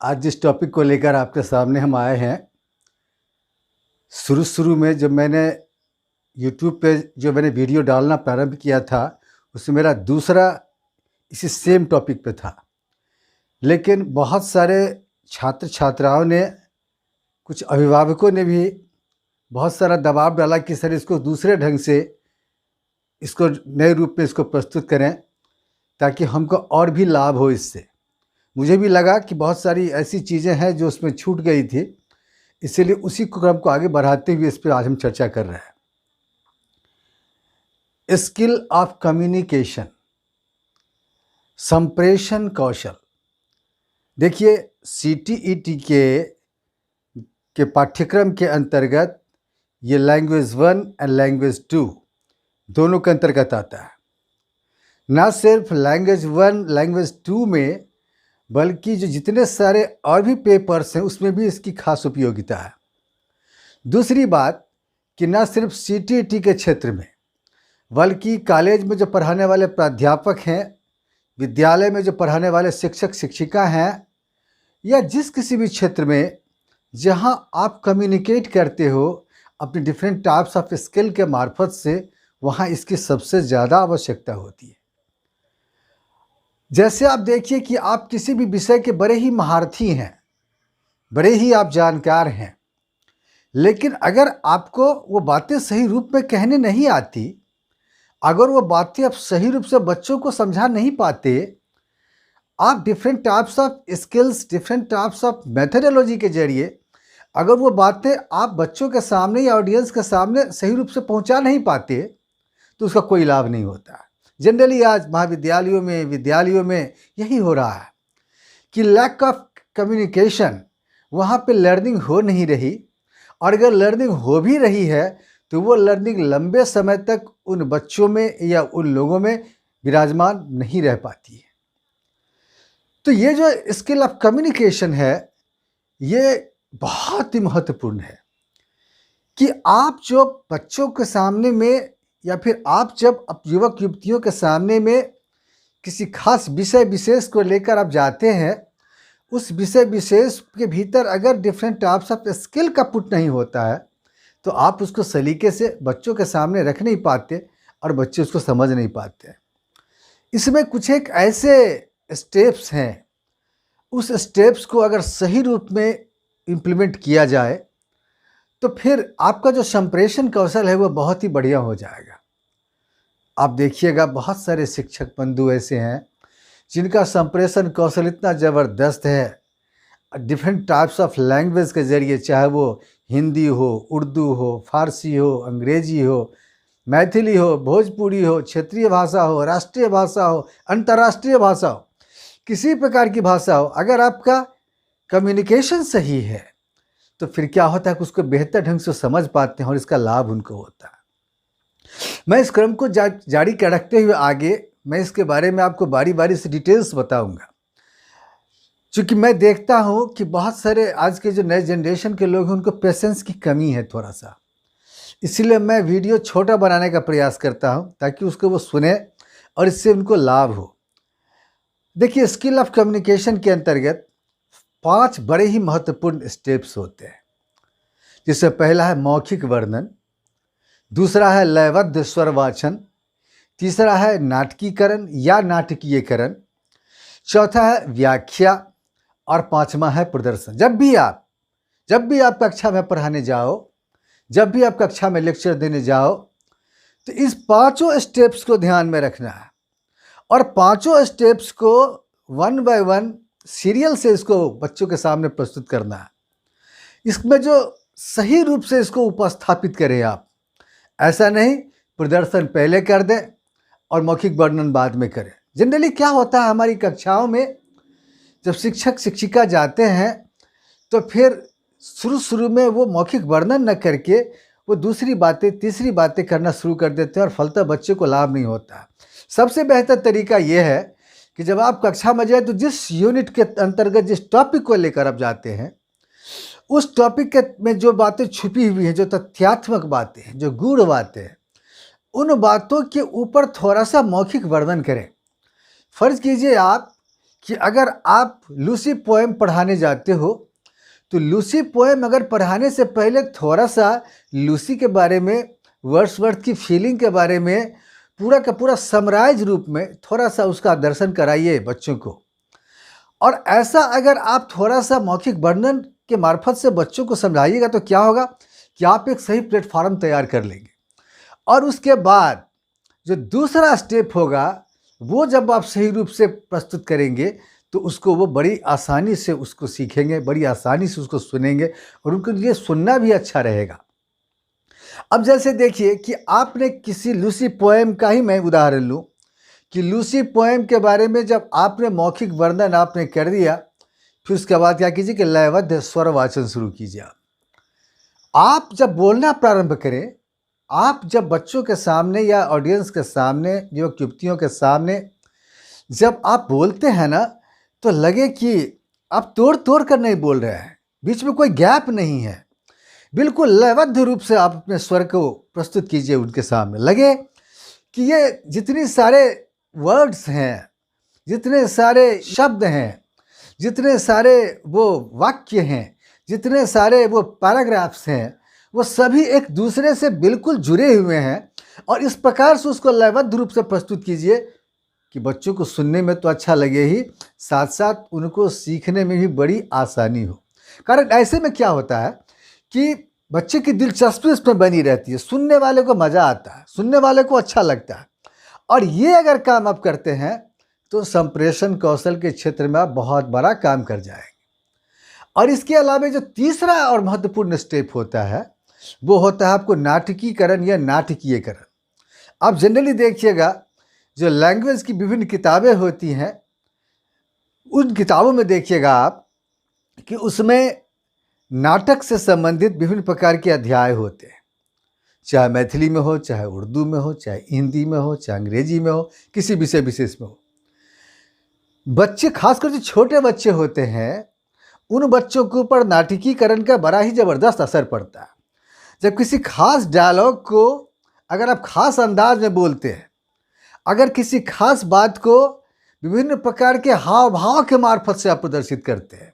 आज जिस टॉपिक को लेकर आपके सामने हम आए हैं, शुरू में जब मैंने यूट्यूब पे जो मैंने वीडियो डालना प्रारंभ किया था, उसमें मेरा दूसरा इसी सेम टॉपिक पे था। लेकिन बहुत सारे छात्र-छात्राओं ने, कुछ अभिभावकों ने भी बहुत सारा दबाव डाला कि सर इसको दूसरे ढंग से, इसको नए रूप में इसको प्रस्तुत करें ताकि हमको और भी लाभ हो इससे। मुझे भी लगा कि बहुत सारी ऐसी चीज़ें हैं जो उसमें छूट गई थी, इसीलिए उसी क्रम को आगे बढ़ाते हुए इस पर आज हम चर्चा कर रहे हैं। स्किल ऑफ कम्युनिकेशन, संप्रेषण कौशल। देखिए, CTET के पाठ्यक्रम के अंतर्गत ये लैंग्वेज 1 एंड लैंग्वेज 2 दोनों के अंतर्गत आता है। ना सिर्फ लैंग्वेज 1 लैंग्वेज 2 में, बल्कि जो जितने सारे और भी पेपर्स हैं उसमें भी इसकी खास उपयोगिता है। दूसरी बात कि ना सिर्फ CTET के क्षेत्र में, बल्कि कॉलेज में जो पढ़ाने वाले प्राध्यापक हैं, विद्यालय में जो पढ़ाने वाले शिक्षक शिक्षिका हैं, या जिस किसी भी क्षेत्र में जहां आप कम्युनिकेट करते हो अपने डिफरेंट टाइप्स ऑफ स्किल के मार्फत से, वहां इसकी सबसे ज़्यादा आवश्यकता होती है। जैसे आप देखिए कि आप किसी भी विषय के बड़े ही महारथी हैं, बड़े ही आप जानकार हैं, लेकिन अगर आपको वो बातें सही रूप में कहने नहीं आती, अगर वो बातें आप सही रूप से बच्चों को समझा नहीं पाते, आप different types of skills, different types of methodology के जरिए अगर वो बातें आप बच्चों के सामने या ऑडियंस के सामने सही रूप से पहुंचा नहीं पाते, तो उसका कोई लाभ नहीं होता। जनरली आज महाविद्यालयों में, विद्यालयों में यही हो रहा है कि लैक ऑफ कम्युनिकेशन, वहाँ पे लर्निंग हो नहीं रही, और अगर लर्निंग हो भी रही है तो वो लर्निंग लंबे समय तक उन बच्चों में या उन लोगों में विराजमान नहीं रह पाती है। तो ये जो स्किल ऑफ कम्युनिकेशन है, ये बहुत ही महत्वपूर्ण है कि आप जो बच्चों के सामने में, या फिर आप जब युवक युवतियों के सामने में किसी खास विषय विशेष को लेकर आप जाते हैं, उस विषय विशेष के भीतर अगर डिफरेंट टाइप्स ऑफ स्किल का पुट नहीं होता है, तो आप उसको सलीके से बच्चों के सामने रख नहीं पाते और बच्चे उसको समझ नहीं पाते। इसमें कुछ एक ऐसे स्टेप्स हैं, उस स्टेप्स को अगर सही रूप में इम्प्लीमेंट किया जाए तो फिर आपका जो संप्रेषण कौशल है वो बहुत ही बढ़िया हो जाएगा। आप देखिएगा, बहुत सारे शिक्षक बंधु ऐसे हैं जिनका संप्रेषण कौशल इतना ज़बरदस्त है, डिफरेंट टाइप्स ऑफ लैंग्वेज के ज़रिए, चाहे वो हिंदी हो, उर्दू हो, फारसी हो, अंग्रेजी हो, मैथिली हो, भोजपुरी हो, क्षेत्रीय भाषा हो, राष्ट्रीय भाषा हो, अंतर्राष्ट्रीय भाषा हो, किसी प्रकार की भाषा हो, अगर आपका कम्युनिकेशन सही है तो फिर क्या होता है कि उसको बेहतर ढंग से समझ पाते हैं और इसका लाभ उनको होता है। मैं इस क्रम को जारी रखते हुए आगे मैं इसके बारे में आपको बारी बारी से डिटेल्स बताऊंगा, क्योंकि मैं देखता हूं कि बहुत सारे आज के जो नए जनरेशन के लोग हैं उनको पेशेंस की कमी है थोड़ा सा, इसीलिए मैं वीडियो छोटा बनाने का प्रयास करता हूं ताकि उसको वो सुने और इससे उनको लाभ हो। देखिए, स्किल ऑफ कम्युनिकेशन के अंतर्गत 5 बड़े ही महत्वपूर्ण स्टेप्स होते हैं, जिससे पहला है मौखिक वर्णन, दूसरा है लयबद्ध स्वर वाचन, तीसरा है नाटकीकरण या नाटकीयकरण, चौथा है व्याख्या, और 5वां है प्रदर्शन। जब भी आप कक्षा में पढ़ाने जाओ, जब भी आप कक्षा में लेक्चर देने जाओ, तो इस 5 स्टेप्स को ध्यान में रखना है और 5 स्टेप्स को 1 बाय 1 सीरियल से इसको बच्चों के सामने प्रस्तुत करना है। इसमें जो सही रूप से इसको उपस्थापित करें आप, ऐसा नहीं प्रदर्शन पहले कर दें और मौखिक वर्णन बाद में करें। जनरली क्या होता है हमारी कक्षाओं में, जब शिक्षक शिक्षिका जाते हैं तो फिर शुरू में वो मौखिक वर्णन न करके वो दूसरी बातें, तीसरी बातें करना शुरू कर देते हैं और फलतः बच्चे को लाभ नहीं होता। सबसे बेहतर तरीका ये है कि जब आप कक्षा में जाए तो जिस यूनिट के अंतर्गत जिस टॉपिक को लेकर आप जाते हैं, उस टॉपिक के में जो बातें छुपी हुई हैं, जो तथ्यात्मक बातें हैं, जो गूढ़ बातें हैं, उन बातों के ऊपर थोड़ा सा मौखिक वर्णन करें। फ़र्ज़ कीजिए आप कि अगर आप लूसी पोएम पढ़ाने जाते हो, तो लूसी पोएम अगर पढ़ाने से पहले थोड़ा सा लूसी के बारे में, वर्ड्सवर्थ की फीलिंग के बारे में पूरा का पूरा समराइज रूप में थोड़ा सा उसका दर्शन कराइए बच्चों को। और ऐसा अगर आप थोड़ा सा मौखिक वर्णन के मार्फत से बच्चों को समझाइएगा तो क्या होगा कि आप एक सही प्लेटफॉर्म तैयार कर लेंगे। और उसके बाद जो दूसरा स्टेप होगा, वो जब आप सही रूप से प्रस्तुत करेंगे तो उसको वो बड़ी आसानी से उसको सीखेंगे, बड़ी आसानी से उसको सुनेंगे और उनके लिए सुनना भी अच्छा रहेगा। अब जैसे देखिए कि आपने किसी लूसी पोएम का ही मैं उदाहरण लूँ कि लूसी पोएम के बारे में जब आपने मौखिक वर्णन आपने कर दिया, फिर उसके बाद क्या कीजिए कि लयबद्ध स्वर वाचन शुरू कीजिए। आप जब बोलना प्रारंभ करें, आप जब बच्चों के सामने या ऑडियंस के सामने, युवक युवतियों के सामने जब आप बोलते हैं ना, तो लगे कि आप तोड़ तोड़ कर नहीं बोल रहे हैं, बीच में कोई गैप नहीं है, बिल्कुल लयबद्ध रूप से आप अपने स्वर को प्रस्तुत कीजिए उनके सामने। लगे कि ये जितने सारे वर्ड्स हैं, जितने सारे शब्द हैं, जितने सारे वो वाक्य हैं, जितने सारे वो पैराग्राफ्स हैं, वो सभी एक दूसरे से बिल्कुल जुड़े हुए हैं। और इस प्रकार से उसको लयबद्ध रूप से प्रस्तुत कीजिए कि बच्चों को सुनने में तो अच्छा लगे ही, साथ साथ उनको सीखने में भी बड़ी आसानी हो। कारण ऐसे में क्या होता है कि बच्चे की दिलचस्पी उसमें बनी रहती है, सुनने वाले को मज़ा आता है, सुनने वाले को अच्छा लगता है। और ये अगर काम आप करते हैं तो संप्रेषण कौशल के क्षेत्र में आप बहुत बड़ा काम कर जाएंगे। और इसके अलावा जो तीसरा और महत्वपूर्ण स्टेप होता है, वो होता है आपको नाटकीकरण या नाटकीयकरण। आप जनरली देखिएगा जो लैंग्वेज की विभिन्न किताबें होती हैं, उन किताबों में देखिएगा आप कि उसमें नाटक से संबंधित विभिन्न प्रकार के अध्याय होते हैं, चाहे मैथिली में हो, चाहे उर्दू में हो, चाहे हिंदी में हो, चाहे अंग्रेजी में हो, किसी विषय विशेष में हो। बच्चे, खासकर जो छोटे बच्चे होते हैं, उन बच्चों के ऊपर नाटकीकरण का बड़ा ही ज़बरदस्त असर पड़ता है। जब किसी खास डायलॉग को अगर आप खास अंदाज में बोलते हैं, अगर किसी खास बात को विभिन्न प्रकार के हाव भाव के मार्फत से आप प्रदर्शित करते हैं,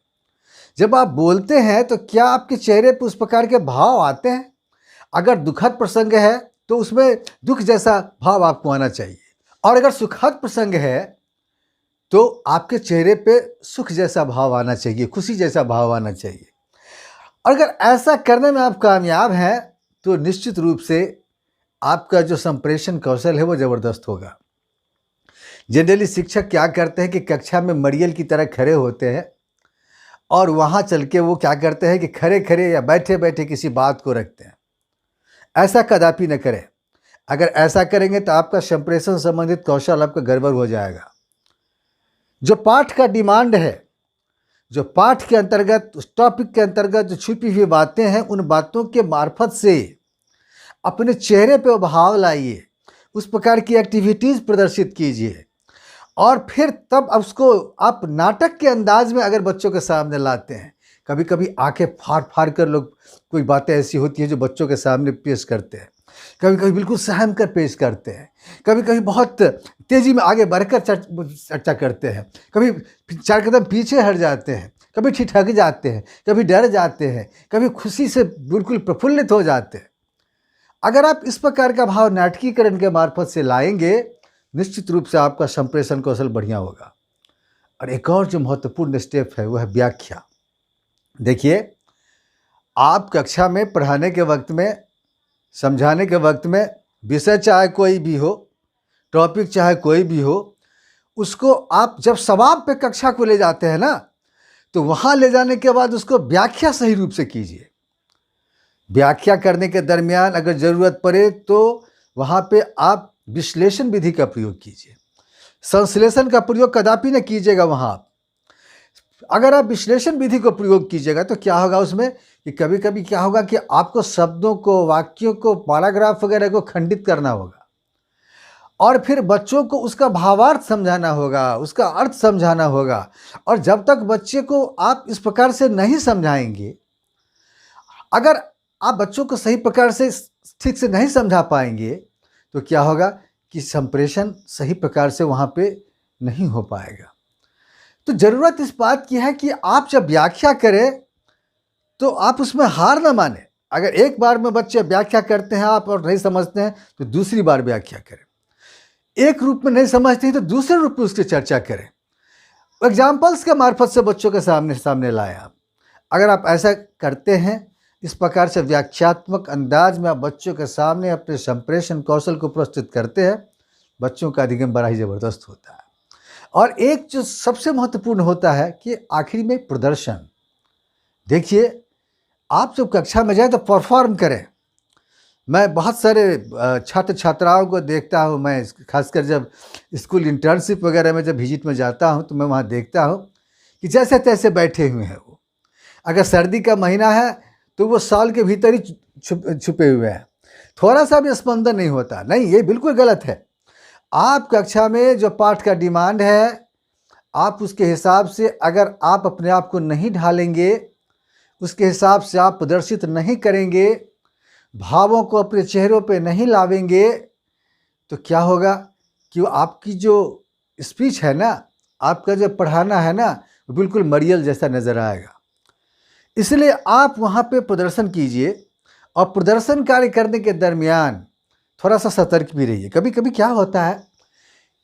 जब आप बोलते हैं तो क्या आपके चेहरे पर उस प्रकार के भाव आते हैं? अगर दुखद प्रसंग है तो उसमें दुख जैसा भाव आपको आना चाहिए, और अगर सुखद प्रसंग है तो आपके चेहरे पे सुख जैसा भाव आना चाहिए, खुशी जैसा भाव आना चाहिए। और अगर ऐसा करने में आप कामयाब हैं तो निश्चित रूप से आपका जो संप्रेषण कौशल है वो ज़बरदस्त होगा। जनरली शिक्षक क्या करते हैं कि कक्षा में मरियल की तरह खड़े होते हैं और वहाँ चल के वो क्या करते हैं कि खड़े खड़े या बैठे बैठे किसी बात को रखते हैं। ऐसा कदापि न करें। अगर ऐसा करेंगे तो आपका संप्रेषण संबंधित कौशल आपका गड़बड़ हो जाएगा। जो पाठ का डिमांड है, जो पाठ के अंतर्गत, उस टॉपिक के अंतर्गत जो छुपी हुई बातें हैं, उन बातों के मार्फत से अपने चेहरे पे भाव लाइए, उस प्रकार की एक्टिविटीज़ प्रदर्शित कीजिए। और फिर तब उसको आप नाटक के अंदाज में अगर बच्चों के सामने लाते हैं, कभी कभी आंखें फाड़ फाड़ कर लोग, कोई बातें ऐसी होती हैं जो बच्चों के सामने पेश करते हैं, कभी कभी बिल्कुल सहम कर पेश करते हैं, कभी कभी बहुत तेज़ी में आगे बढ़कर चर्चा करते हैं, कभी 4 कदम पीछे हट जाते हैं, कभी ठिठक जाते हैं, कभी डर जाते हैं, कभी खुशी से बिल्कुल प्रफुल्लित हो जाते हैं। अगर आप इस प्रकार का भाव नाटकीकरण के मार्फत से लाएंगे, निश्चित रूप से आपका संप्रेषण कौशल बढ़िया होगा। और एक और जो महत्वपूर्ण स्टेप है वो है व्याख्या। देखिए, आप कक्षा में पढ़ाने के वक्त में, समझाने के वक्त में, विषय चाहे कोई भी हो, टॉपिक चाहे कोई भी हो, उसको आप जब समाप्त पे कक्षा को ले जाते हैं ना, तो वहाँ ले जाने के बाद उसको व्याख्या सही रूप से कीजिए। व्याख्या करने के दरमियान अगर ज़रूरत पड़े तो वहाँ पे आप विश्लेषण विधि का प्रयोग कीजिए, संश्लेषण का प्रयोग कदापि न कीजिएगा। वहाँ अगर आप विश्लेषण विधि को प्रयोग कीजिएगा तो क्या होगा उसमें कि कभी कभी क्या होगा कि आपको शब्दों को, वाक्यों को, पैराग्राफ वगैरह को खंडित करना होगा और फिर बच्चों को उसका भावार्थ समझाना होगा, उसका अर्थ समझाना होगा। और जब तक बच्चे को आप इस प्रकार से नहीं समझाएंगे, अगर आप बच्चों को सही प्रकार से ठीक से नहीं समझा पाएंगे, तो क्या होगा कि संप्रेषण सही प्रकार से वहाँ पे नहीं हो पाएगा। तो ज़रूरत इस बात की है कि आप जब व्याख्या करें तो आप उसमें हार ना माने। अगर एक बार में बच्चे व्याख्या करते हैं आप और नहीं समझते हैं तो दूसरी बार व्याख्या करें। एक रूप में नहीं समझते हैं तो दूसरे रूप में उसकी चर्चा करें। एग्जाम्पल्स के मार्फत से बच्चों के सामने लाएं आप। अगर आप ऐसा करते हैं, इस प्रकार से व्याख्यात्मक अंदाज में आप बच्चों के सामने अपने संप्रेषण कौशल को प्रस्तुत करते हैं, बच्चों का अधिगम बड़ा ही ज़बरदस्त होता है। और एक जो सबसे महत्वपूर्ण होता है कि आखिरी में प्रदर्शन। देखिए, आप जब कक्षा में जाए तो परफॉर्म करें। मैं बहुत सारे छात्र छात्राओं को देखता हूँ, मैं खासकर जब स्कूल इंटर्नशिप वगैरह में जब विजिट में जाता हूँ तो मैं वहाँ देखता हूँ कि जैसे तैसे बैठे हुए हैं वो। अगर सर्दी का महीना है तो वो साल के भीतर ही छुपे हुए हैं, थोड़ा सा भी स्पंदन नहीं होता। नहीं, ये बिल्कुल गलत है। आप कक्षा में जो पाठ का डिमांड है, आप उसके हिसाब से अगर आप अपने आप को नहीं ढालेंगे, उसके हिसाब से आप प्रदर्शित नहीं करेंगे, भावों को अपने चेहरों पे नहीं लावेंगे, तो क्या होगा कि वो आपकी जो स्पीच है ना, आपका जो पढ़ाना है ना, वो बिल्कुल मरियल जैसा नज़र आएगा। इसलिए आप वहाँ पे प्रदर्शन कीजिए और प्रदर्शन कार्य करने के दरमियान थोड़ा सा सतर्क भी रहिए। कभी कभी क्या होता है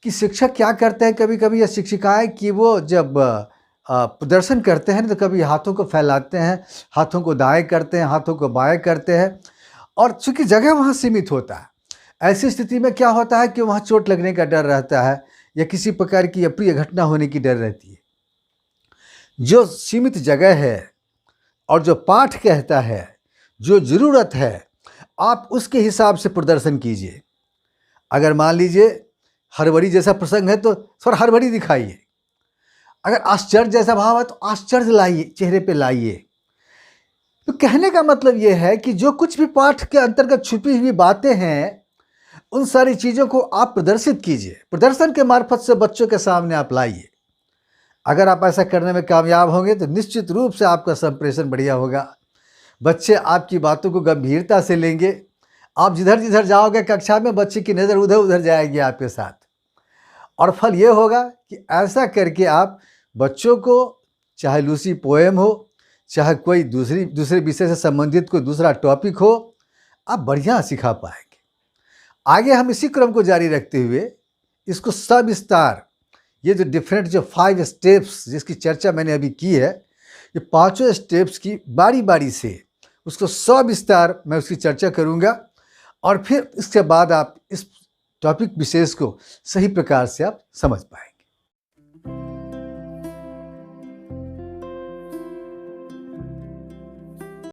कि शिक्षक क्या करते हैं, कभी कभी या शिक्षिकाएँ कि वो जब प्रदर्शन करते हैं तो कभी हाथों को फैलाते हैं, हाथों को दाएं करते हैं, हाथों को बाएं करते हैं, और चूँकि जगह वहाँ सीमित होता है, ऐसी स्थिति में क्या होता है कि वहाँ चोट लगने का डर रहता है या किसी प्रकार की अप्रिय घटना होने की डर रहती है। जो सीमित जगह है और जो पाठ कहता है, जो ज़रूरत है, आप उसके हिसाब से प्रदर्शन कीजिए। अगर मान लीजिए हड़बड़ी जैसा प्रसंग है तो थोड़ा हड़बड़ी दिखाइए। अगर आश्चर्य जैसा भाव है तो आश्चर्य लाइए, चेहरे पे लाइए। तो कहने का मतलब ये है कि जो कुछ भी पाठ के अंतर्गत छुपी हुई बातें हैं, उन सारी चीज़ों को आप प्रदर्शित कीजिए। प्रदर्शन के मार्फत से बच्चों के सामने आप लाइए। अगर आप ऐसा करने में कामयाब होंगे तो निश्चित रूप से आपका संप्रेषण बढ़िया होगा। बच्चे आपकी बातों को गंभीरता से लेंगे। आप जिधर जिधर जाओगे कक्षा में, बच्चे की नज़र उधर उधर जाएगी आपके साथ, और फल ये होगा कि ऐसा करके आप बच्चों को, चाहे लूसी पोएम हो, चाहे कोई दूसरे विषय से संबंधित कोई दूसरा टॉपिक हो, आप बढ़िया सिखा पाएंगे। आगे हम इसी क्रम को जारी रखते हुए इसको सविस्तार, ये जो डिफरेंट जो 5 स्टेप्स जिसकी चर्चा मैंने अभी की है, ये 5 स्टेप्स की बारी बारी से उसको सविस्तार मैं उसकी चर्चा करूँगा, और फिर इसके बाद आप इस टॉपिक विशेष को सही प्रकार से आप समझ पाएंगे।